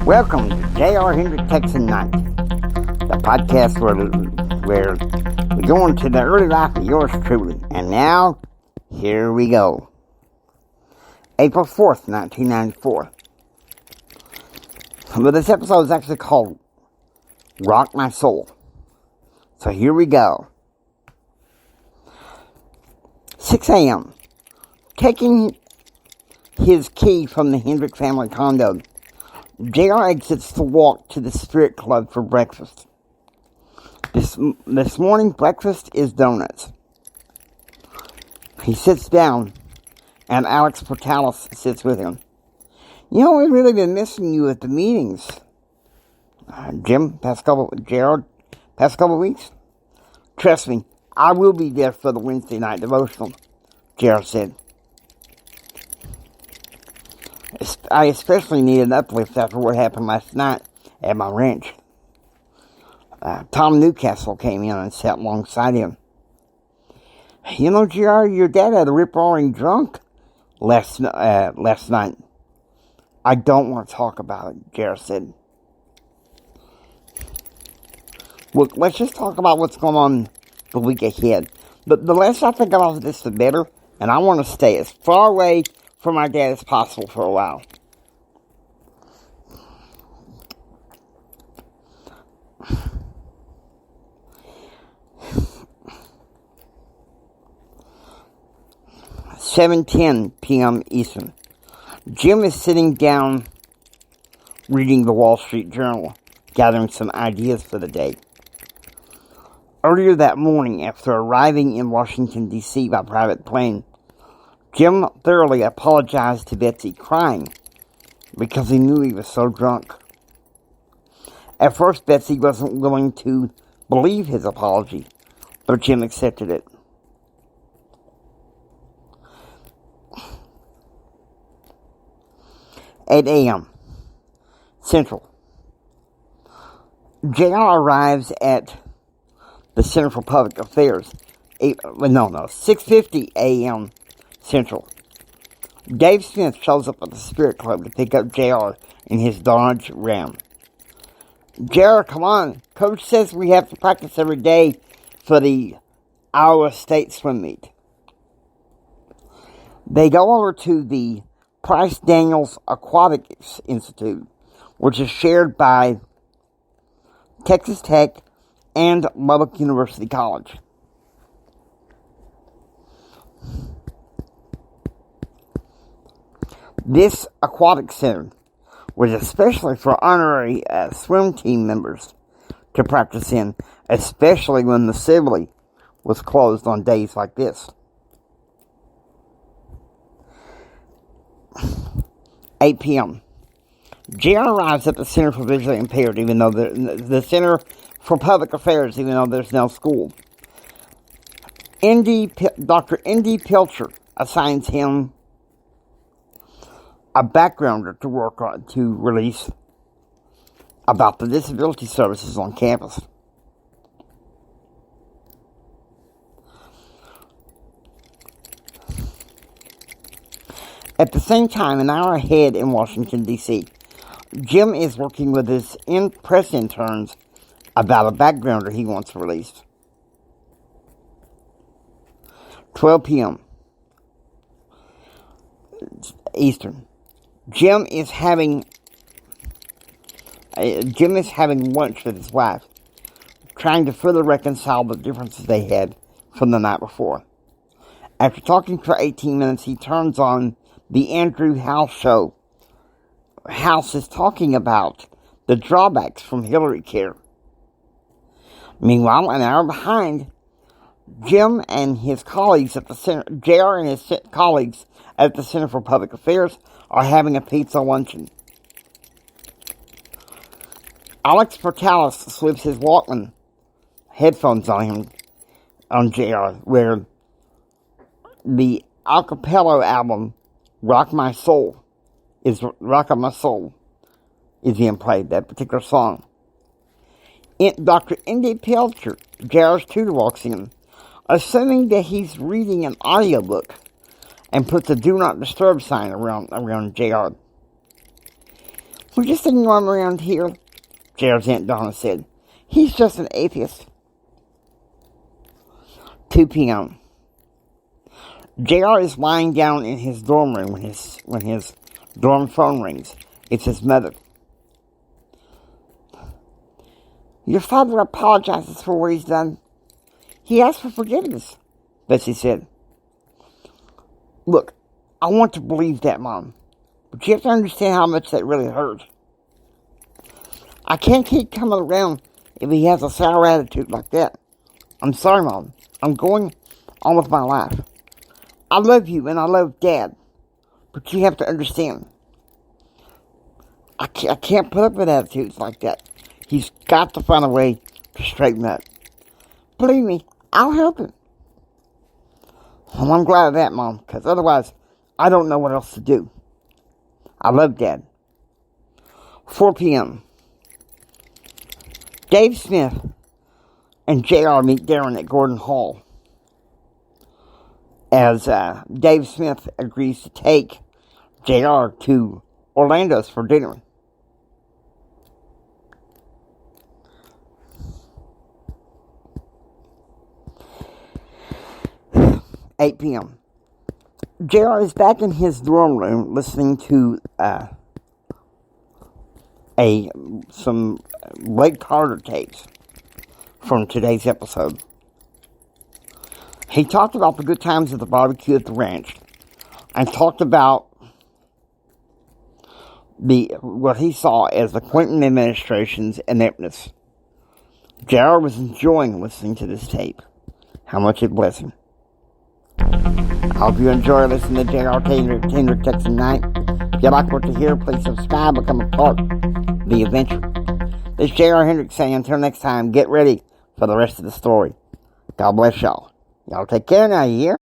Welcome to J.R. Hendrick Texan Night, the podcast where we go into the early life of yours truly. And now, here we go. April 4th, 1994. But this episode is actually called Rock My Soul. So here we go. 6 a.m. Taking his key from the Hendrick family condo, J.R. exits to walk to the Spirit Club for breakfast. This morning, breakfast is donuts. He sits down, and Alex Portalis sits with him. You know, we've really been missing you at the meetings. Jim, past couple of weeks? Trust me, I will be there for the Wednesday night devotional, J.R. said. I especially need an uplift after what happened last night at my ranch. Tom Newcastle came in and sat alongside him. You know, J.R., your dad had a rip-roaring drunk last night. I don't want to talk about it, J.R. said. Well, let's just talk about what's going on the week ahead. But the less I think about this, the better. And I want to stay as far away from my dad as possible for a while. (7:10 p.m. Eastern). Jim is sitting down reading the Wall Street Journal, gathering some ideas for the day. Earlier that morning, after arriving in Washington, D.C. by private plane, Jim thoroughly apologized to Betsy, crying because he knew he was so drunk. At first, Betsy wasn't willing to believe his apology, but Jim accepted it. (8 a.m. Central). J.R. arrives at the Center for Public Affairs. 6:50 a.m. Central. Dave Smith shows up at the Spirit Club to pick up J.R. in his Dodge Ram. J.R., come on. Coach says we have to practice every day for the Iowa State swim meet. They go over to the Price Daniels Aquatics Institute, which is shared by Texas Tech and Lubbock University College. This aquatic center was especially for honorary swim team members to practice in, especially when the Sibley was closed on days like this. 8 p.m. J.R. arrives at the Center for Visually Impaired, even though the Center for Public Affairs, even though there's no school. Dr. Indy Pilcher assigns him a backgrounder to work on to release about the disability services on campus. At the same time, an hour ahead in Washington, D.C., Jim is working with his press interns about a backgrounder he wants released. 12 p.m. Eastern. Jim is having lunch with his wife, trying to further reconcile the differences they had from the night before. After talking for 18 minutes, he turns on the Andrew House show. House is talking about the drawbacks from Hillary Care. Meanwhile, an hour behind, Jim and his colleagues at the Center, J.R. and his colleagues at the Center for Public Affairs are having a pizza luncheon. Alex Portalis slips his Walkman headphones on J.R., where the a cappella album Rock My Soul is being played, that particular song. Dr. Indy Pilcher, J.R.'s tutor, walks in, assuming that he's reading an audiobook, and puts a do not disturb sign around J.R. We're just ignoring him around here, J.R.'s Aunt Donna said. He's just an atheist. 2 p.m. J.R. is lying down in his dorm room when his dorm phone rings. It's his mother. Your father apologizes for what he's done. He asked for forgiveness, Betsy said. Look, I want to believe that, Mom, but you have to understand how much that really hurt. I can't keep coming around if he has a sour attitude like that. I'm sorry, Mom. I'm going on with my life. I love you and I love Dad, but you have to understand. I can't put up with attitudes like that. He's got to find a way to straighten up. Believe me, I'll help him. Well, I'm glad of that, Mom, because otherwise, I don't know what else to do. I love Dad. 4 p.m. Dave Smith and J.R. meet Darren at Gordon Hall as Dave Smith agrees to take J.R. to Orlando's for dinner. 8 p.m. J.R. is back in his dorm room listening to some Blake Carter tapes from today's episode. He talked about the good times of the barbecue at the ranch and talked about what he saw as the Clinton administration's ineptness. J.R. was enjoying listening to this tape. How much it blessed him. I hope you enjoy listening to J.R. Kendrick Texan Night. If you like what you hear, please subscribe, become a part of the adventure. This is J.R. Hendricks saying until next time, get ready for the rest of the story. God bless y'all. Y'all take care now, you hear?